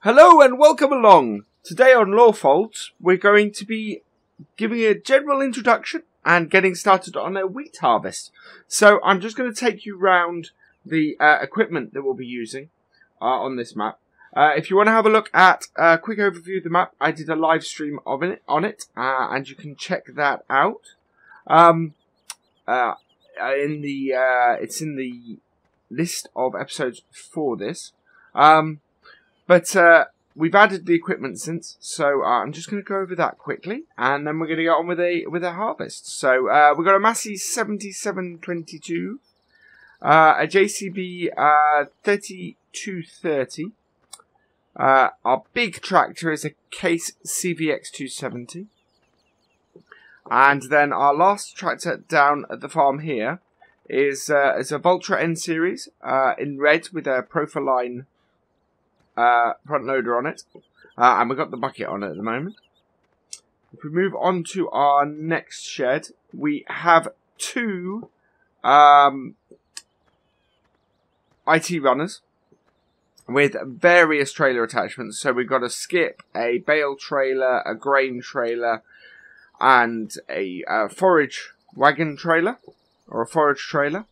Hello and welcome along. Today on Lawfolds, we're going to be giving a general introduction and getting started on a wheat harvest. So I'm just going to take you round the equipment that we'll be using on this map. If you want to have a look at a quick overview of the map, I did a live stream on it, and you can check that out. It's in the list of episodes for this. But we've added the equipment since, so I'm just going to go over that quickly, and then we're going to get on with a harvest. So we've got a Massey 7722, a JCB 3230. Our big tractor is a Case CVX 270, and then our last tractor down at the farm here is a Valtra N series in red with a Profiline front loader on it, and we've got the bucket on it at the moment. If we move on to our next shed, we have two IT runners with various trailer attachments. So we've got a skip, a bale trailer, a grain trailer, and a forage wagon trailer, or a forage trailer.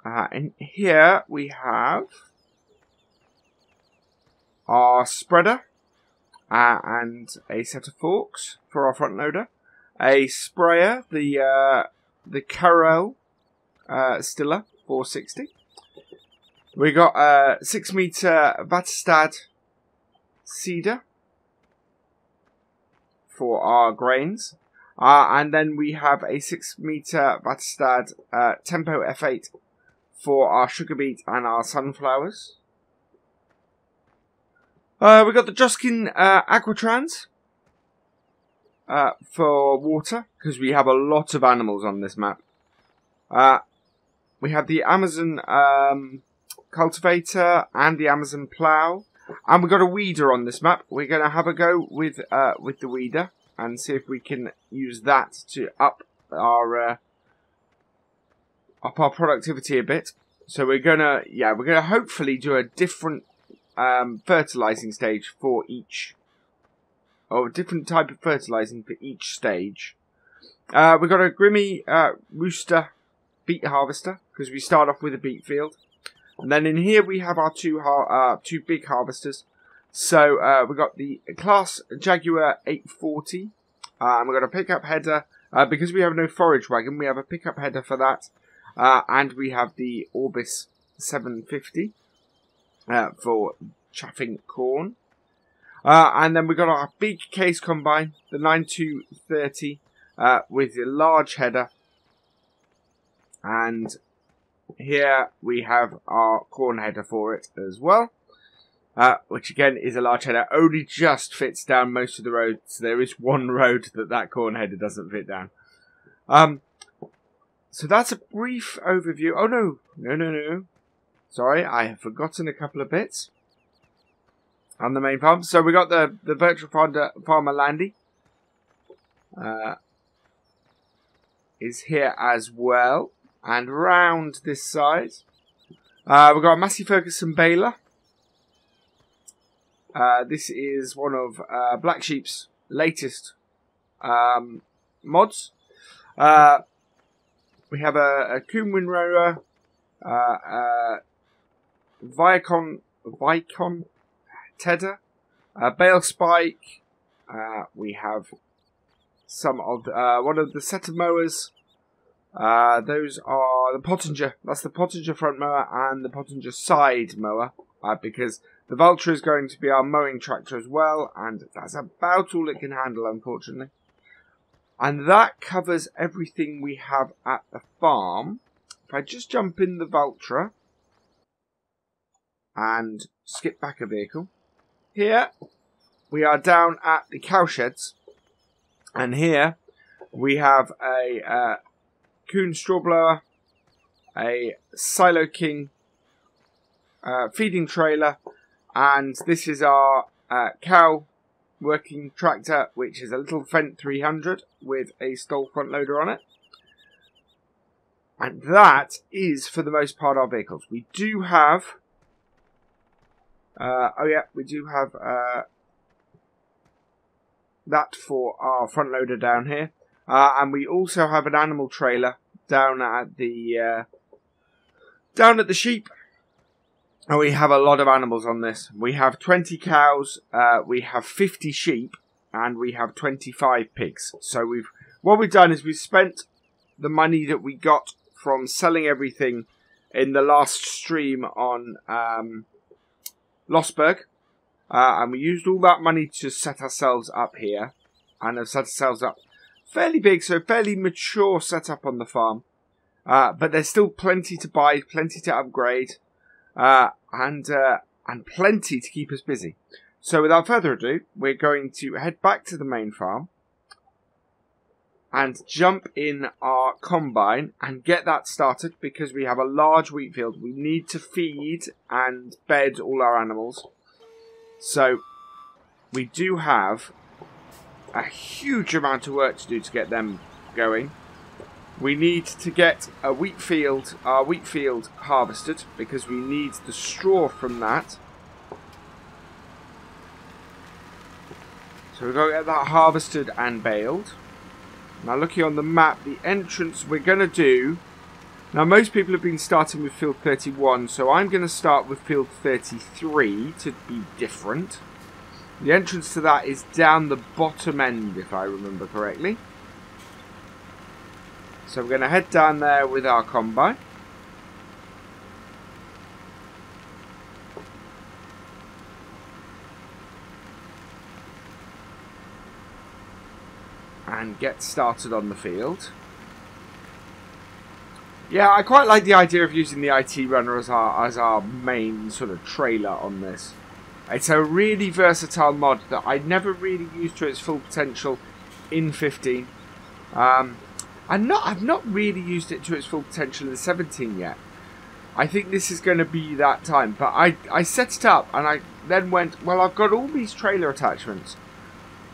And here we have our spreader and a set of forks for our front loader, a sprayer, the Carrel Stiller 460. We got a 6 meter Vatstad seeder for our grains, and then we have a 6 meter Vatstad Tempo F8 for our sugar beet and our sunflowers. We've got the Joskin Aquatrans for water, because we have a lot of animals on this map. We have the Amazon cultivator and the Amazon plough, and we've got a weeder on this map. We're going to have a go with the weeder and see if we can use that to up our productivity a bit. So we're gonna hopefully do a different fertilizing stage for each, or a different type of fertilizing for each stage. We've got a Grimmy Rooster beet harvester, because we start off with a beet field, and then in here we have our two big harvesters. So we've got the Class Jaguar 840, and we've got a pickup header. Because we have no forage wagon, we have a pickup header for that. And we have the Orbis 750 for chaffing corn. And then we've got our big case combine, the 9230, with the large header. And here we have our corn header for it as well, which again is a large header. Only just fits down most of the roads. There is one road that corn header doesn't fit down. So that's a brief overview. Oh, no. Sorry, I have forgotten a couple of bits on the main farm. So we got the virtual farmer Landy is here as well. And round this side, we've got a Massey Ferguson baler. This is one of Black Sheep's latest mods. We have a Coombe windrower, Vicon tedder, a bale spike. We have some of one of the set of mowers. Those are the Pottinger. That's the Pottinger front mower and the Pottinger side mower, because the Valtra is going to be our mowing tractor as well, and that's about all it can handle, unfortunately. And that covers everything we have at the farm. If I just jump in the Valtra and skip back a vehicle. Here we are down at the cow sheds. And here we have a Kuhn straw blower, a Silo King feeding trailer. And this is our cow working tractor, which is a little FENDT 300 with a Stoll front loader on it. And that is, for the most part, our vehicles. We do have... we do have that for our front loader down here. And we also have an animal trailer down at the sheep. And we have a lot of animals on this. We have 20 cows, we have 50 sheep, and we have 25 pigs. So what we've done is we've spent the money that we got from selling everything in the last stream on Losberg. And we used all that money to set ourselves up here. And have set ourselves up fairly big, so fairly mature setup on the farm. But there's still plenty to buy, plenty to upgrade. And plenty to keep us busy. So without further ado, we're going to head back to the main farm and jump in our combine and get that started, because we have a large wheat field. We need to feed and bed all our animals. So we do have a huge amount of work to do to get them going. We need to get our wheat field harvested, because we need the straw from that. So we're going to get that harvested and baled. Now, looking on the map, the entrance we're going to do... Now, most people have been starting with field 31, so I'm going to start with field 33 to be different. The entrance to that is down the bottom end, if I remember correctly. So we're going to head down there with our combine. And get started on the field. Yeah, I quite like the idea of using the IT runner as our main sort of trailer on this. It's a really versatile mod that I never really used to its full potential in 15. I've not really used it to its full potential in 17 yet. I think this is going to be that time. But I set it up and I then went, well, I've got all these trailer attachments.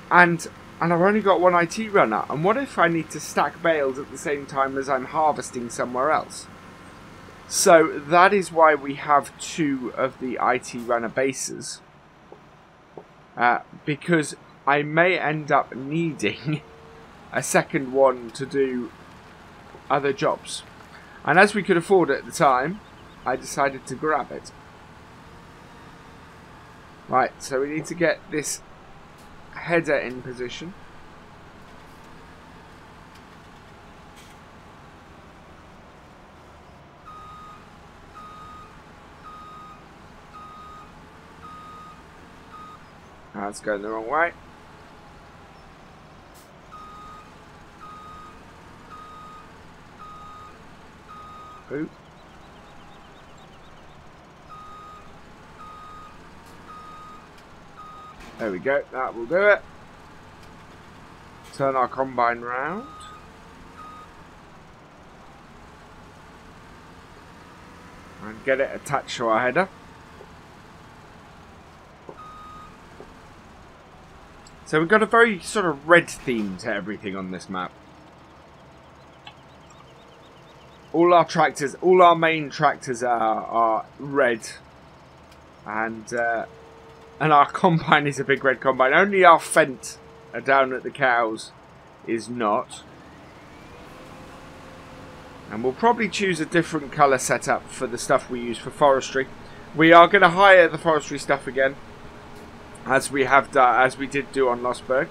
And I've only got one IT runner. And what if I need to stack bales at the same time as I'm harvesting somewhere else? So that is why we have two of the IT runner bases. Because I may end up needing a second one to do other jobs. And as we could afford it at the time, I decided to grab it. Right, so we need to get this header in position. That's going the wrong way. Ooh. There we go, that will do it. Turn our combine round. And get it attached to our header. So we've got a very sort of red theme to everything on this map. All our tractors, all our main tractors are red. And our combine is a big red combine. Only our FENDT down at the cows is not. And we'll probably choose a different colour setup for the stuff we use for forestry. We are going to hire the forestry stuff again, as we have done, as we did do on Losberg.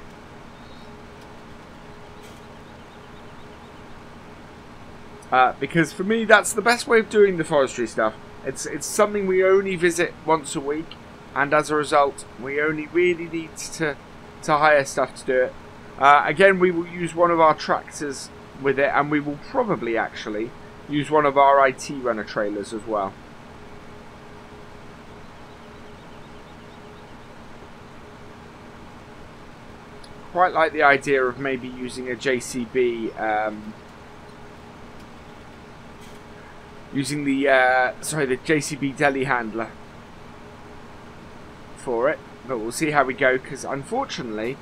Because for me, that's the best way of doing the forestry stuff. It's something we only visit once a week, and as a result, we only really need to hire stuff to do it. Again, we will use one of our tractors with it, and we will probably actually use one of our IT runner trailers as well. Quite like the idea of maybe using a JCB, using the the JCB deli handler for it, but we'll see how we go, because unfortunately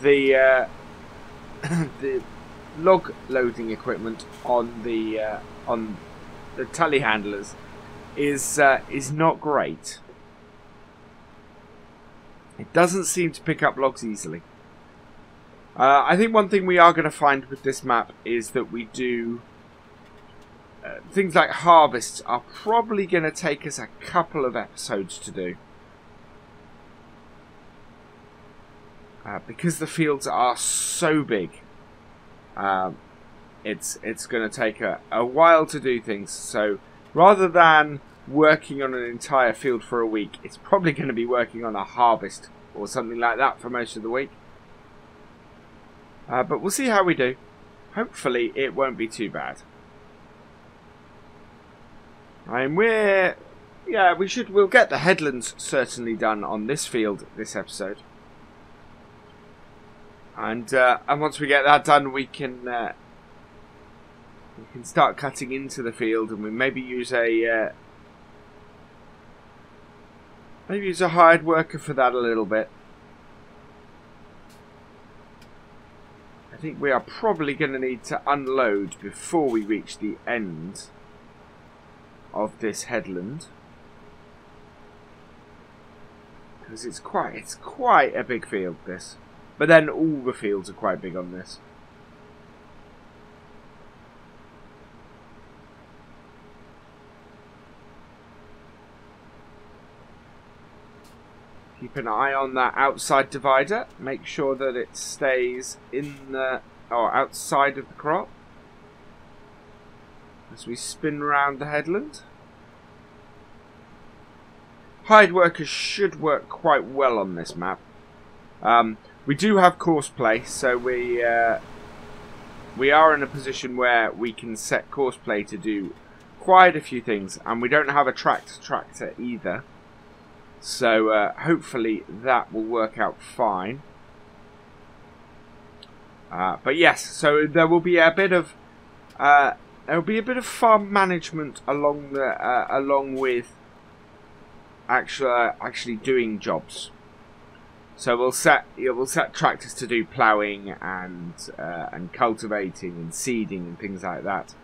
the log loading equipment on the telehandlers is not great. It doesn't seem to pick up logs easily. I think one thing we are going to find with this map is that we do things like harvests are probably going to take us a couple of episodes to do. Because the fields are so big, it's going to take a while to do things. So rather than working on an entire field for a week, it's probably going to be working on a harvest or something like that for most of the week. But we'll see how we do. Hopefully it won't be too bad. And we'll get the headlands certainly done on this field this episode. And once we get that done, we can start cutting into the field, and we maybe use a hired worker for that a little bit. I think we are probably going to need to unload before we reach the end of this headland, because it's quite a big field, this. But then all the fields are quite big on this. Keep an eye on that outside divider. Make sure that it stays in the outside of the crop as we spin around the headland. Hired workers should work quite well on this map. We do have course play, so we are in a position where we can set course play to do quite a few things, and we don't have a tractor either. So hopefully that will work out fine. But yes, so there will be a bit of farm management along with actually doing jobs. So we'll set tractors to do ploughing and cultivating and seeding and things like that,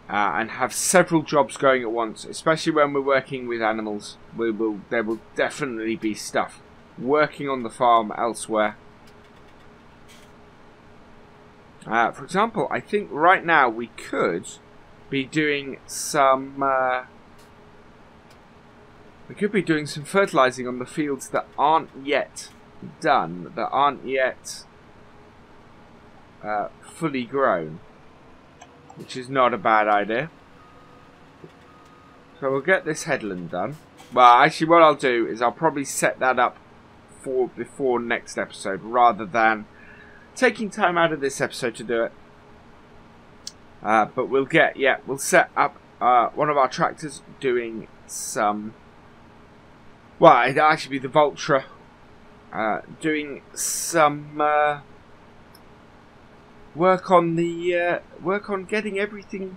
and have several jobs going at once. Especially when we're working with animals, there will definitely be stuff working on the farm elsewhere. For example, I think right now we could be doing some. We could be doing some fertilizing on the fields that aren't yet done, that aren't yet fully grown, which is not a bad idea. So we'll get this headland done. Well, actually what I'll do is I'll probably set that up for before next episode, rather than taking time out of this episode to do it. But we'll set up one of our tractors doing some. Well, it'd actually be the Vulture doing some work on getting everything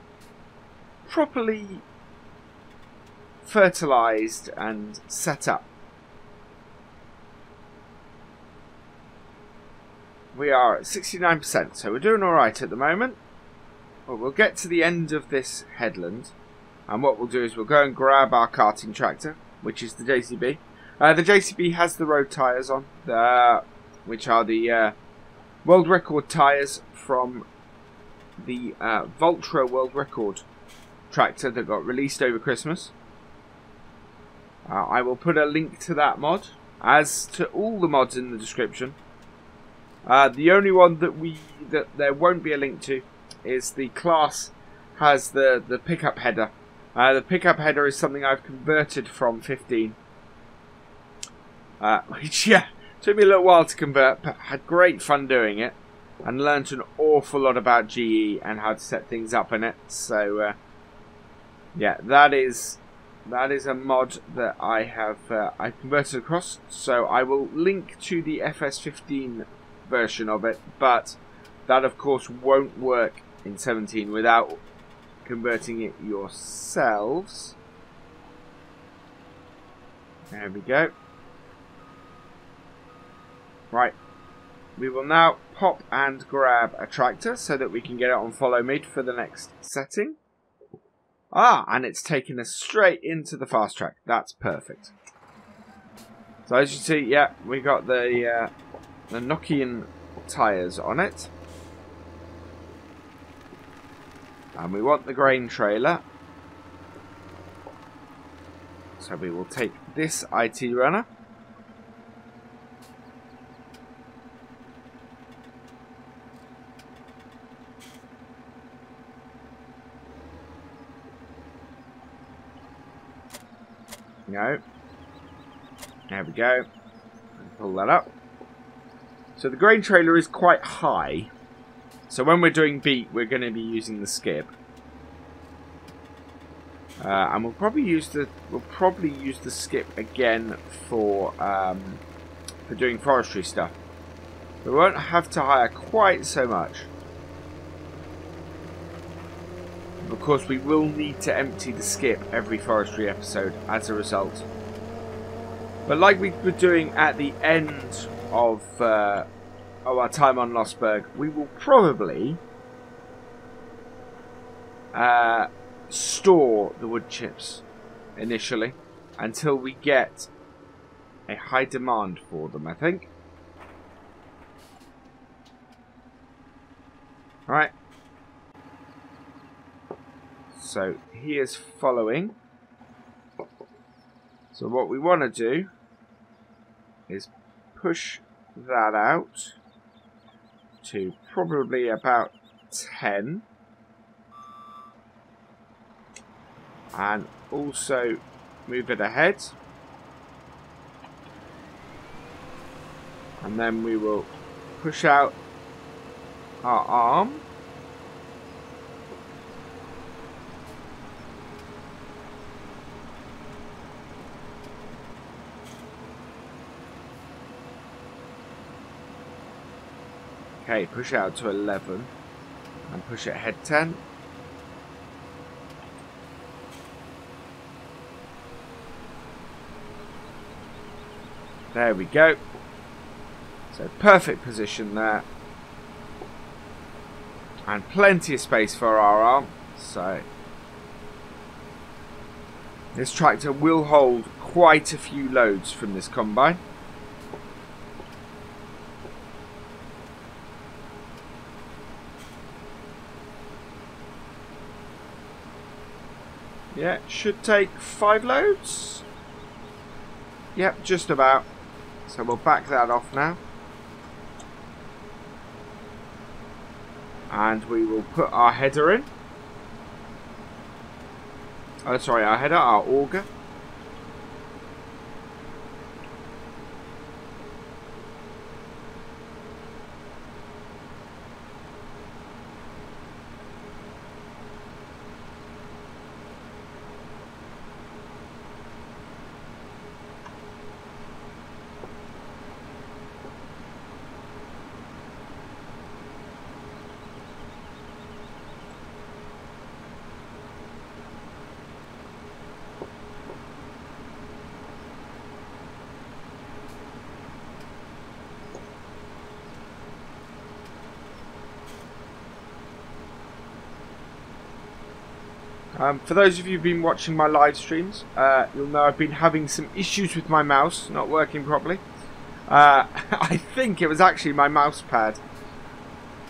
properly fertilized and set up. We are at 69%, so we're doing all right at the moment. Well, we'll get to the end of this headland, and what we'll do is we'll go and grab our carting tractor, which is the JCB. The JCB has the road tyres on, which are the world record tyres from the Vulture world record tractor that got released over Christmas. I will put a link to that mod, as to all the mods in the description. The only one that there won't be a link to is the class has the pickup header. The pickup header is something I've converted from 15. Which, took me a little while to convert, but had great fun doing it. And learnt an awful lot about GE and how to set things up in it. So, that is a mod that I have I've converted across. So I will link to the FS15 version of it. But that, of course, won't work in 17 without converting it yourselves. There we go. Right. we will now pop and grab a tractor so that we can get it on follow me for the next setting. Ah, and it's taken us straight into the fast track. That's perfect. So as you see, yeah, we got the Nokian tyres on it. And we want the grain trailer. So we will take this IT runner. No. There we go. Pull that up. So the grain trailer is quite high. So when we're doing beat, we're going to be using the skip. And we'll probably use the skip again for doing forestry stuff. We won't have to hire quite so much. Of course, we will need to empty the skip every forestry episode as a result. But like we were doing at the end of our time on Lostberg, we will probably store the wood chips initially until we get a high demand for them, I think. Alright. So he is following. So what we want to do is push that out to probably about 10. And also move it ahead. And then we will push out our arm. Okay, push it out to 11 and push it ahead 10. There we go. So perfect position there. And plenty of space for our arm. So this tractor will hold quite a few loads from this combine. Yeah, should take 5 loads. Yep, just about. So we'll back that off now. And we will put our header in. Oh, sorry, our header, our auger. For those of you who've been watching my live streams, you'll know I've been having some issues with my mouse not working properly. I think it was actually my mouse pad.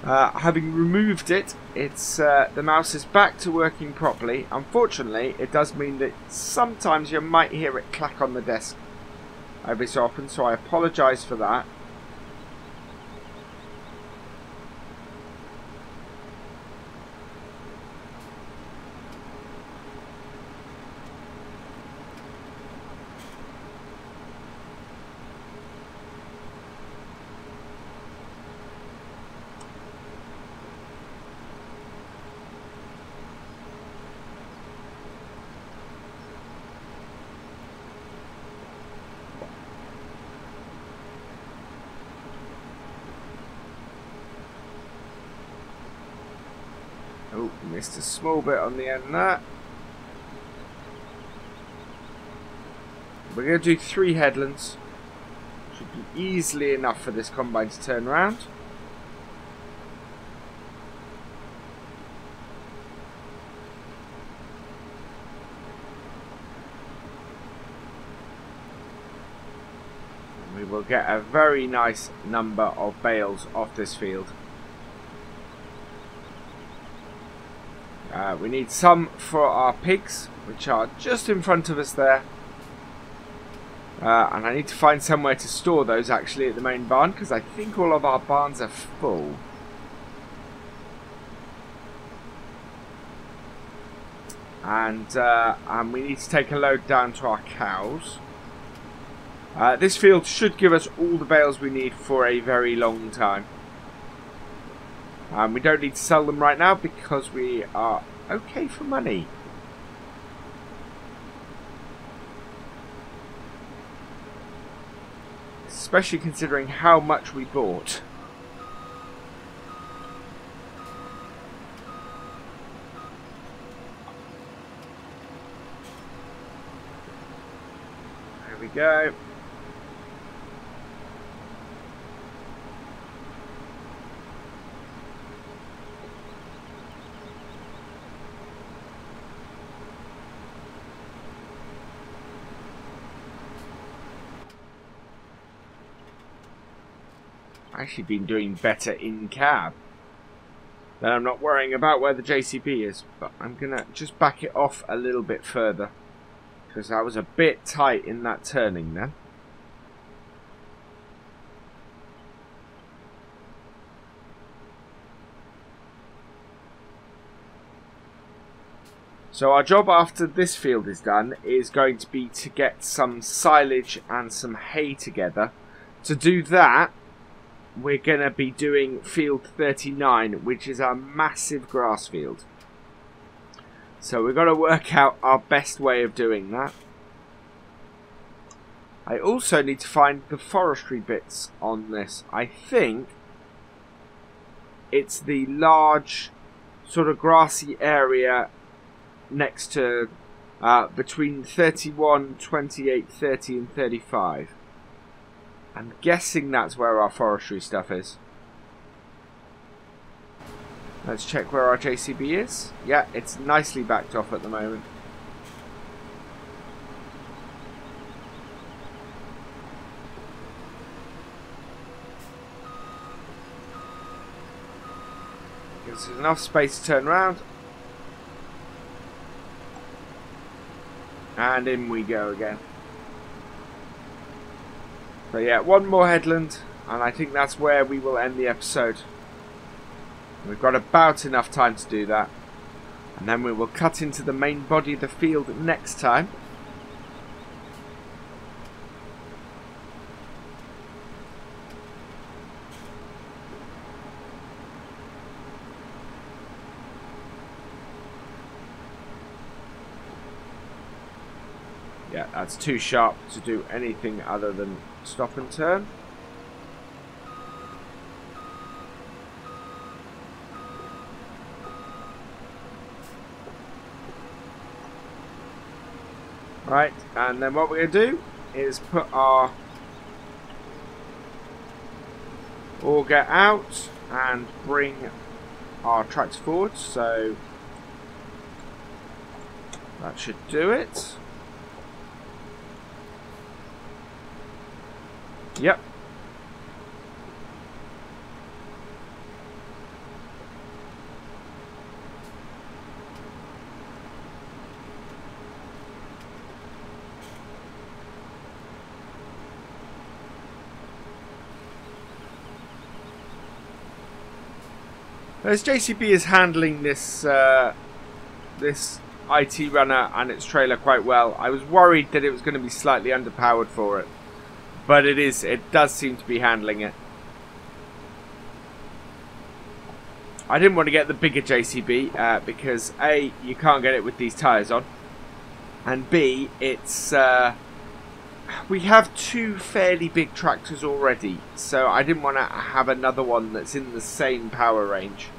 Having removed it, the mouse is back to working properly. Unfortunately, it does mean that sometimes you might hear it clack on the desk every so often, so I apologise for that. Oh, missed a small bit on the end there. We're going to do 3 headlands. should be easily enough for this combine to turn around. And we will get a very nice number of bales off this field. We need some for our pigs, which are just in front of us there. And I need to find somewhere to store those actually at the main barn, because I think all of our barns are full. And we need to take a load down to our cows. This field should give us all the bales we need for a very long time. We don't need to sell them right now because we are okay for money. Especially considering how much we bought. There we go. Actually been doing better in cab. Then I'm not worrying about where the JCB is, but I'm gonna just back it off a little bit further because I was a bit tight in that turning then. So our job after this field is done is going to be to get some silage and some hay together. To do that, we're going to be doing field 39, which is our massive grass field. So we've got to work out our best way of doing that. I also need to find the forestry bits on this. I think it's the large sort of grassy area next to between 31, 28, 30 and 35. I'm guessing that's where our forestry stuff is. Let's check where our JCB is. Yeah, it's nicely backed off at the moment. Gives us enough space to turn around. And in we go again. So yeah, one more headland, and I think that's where we will end the episode. We've got about enough time to do that. And then we will cut into the main body of the field next time. Yeah, that's too sharp to do anything other than stop and turn. Right, and then what we're going to do is put our auger out and bring our tractor forward. So that should do it. Yep. As JCB is handling this this IT runner and its trailer quite well, I was worried that it was going to be slightly underpowered for it. But it does seem to be handling it. I didn't want to get the bigger JCB because A, you can't get it with these tyres on. And B, it's we have two fairly big tractors already. So I didn't want to have another one that's in the same power range.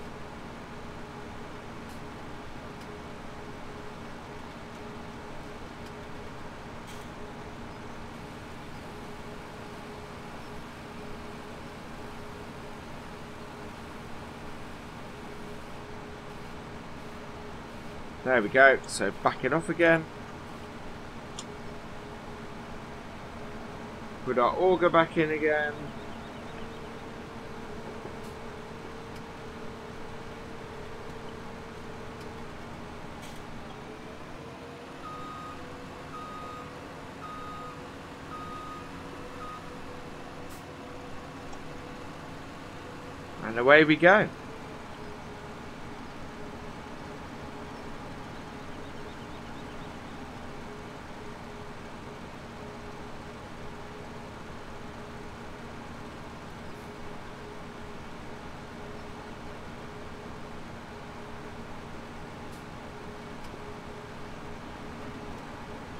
There we go. So back it off again. Put our auger back in again. And away we go.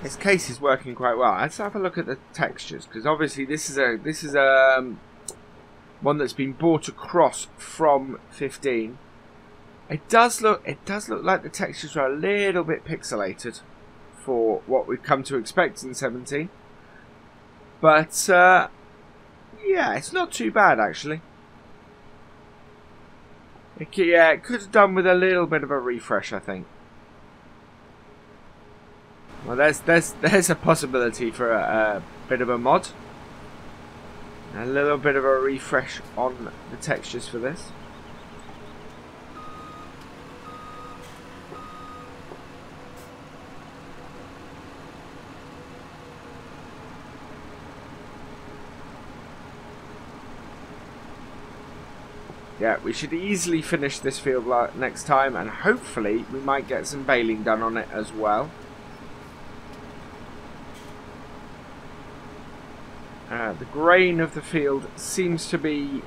This case is working quite well. Let's have a look at the textures, because obviously this is one that's been brought across from 15. It does look like the textures are a little bit pixelated for what we've come to expect in 17. But yeah, it's not too bad actually. It could have done with a little bit of a refresh, I think. Well, there's a possibility for a bit of a mod. A little bit of a refresh on the textures for this. Yeah, we should easily finish this field next time, and hopefully we might get some baling done on it as well. The grain of the field seems to be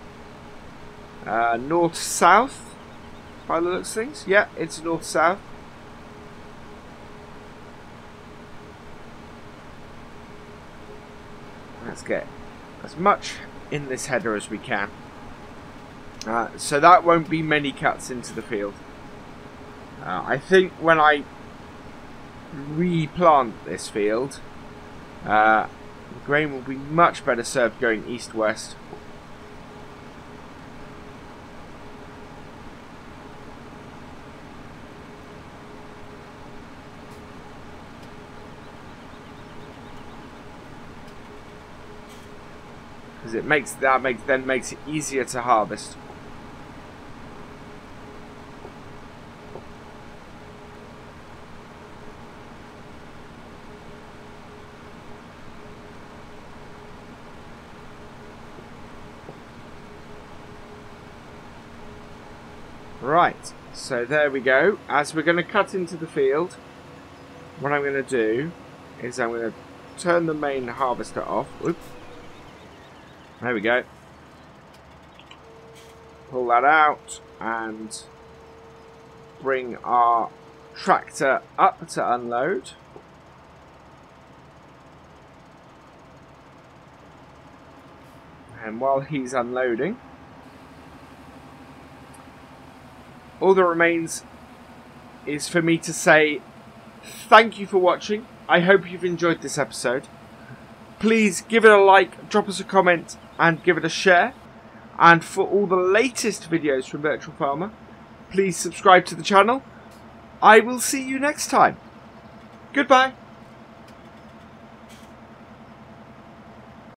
north-south by the looks of things. Yeah, it's north-south. Let's get as much in this header as we can. So that won't be many cuts into the field. I think when I replant this field, the grain will be much better served going east-west. Because it then makes it easier to harvest. Right, so there we go. As we're going to cut into the field, what I'm going to do is I'm going to turn the main harvester off. Oops. There we go. Pull that out and bring our tractor up to unload. And while he's unloading, all that remains is for me to say thank you for watching. I hope you've enjoyed this episode. Please give it a like, drop us a comment, and give it a share. And for all the latest videos from Virtual Farmer, please subscribe to the channel. I will see you next time. Goodbye.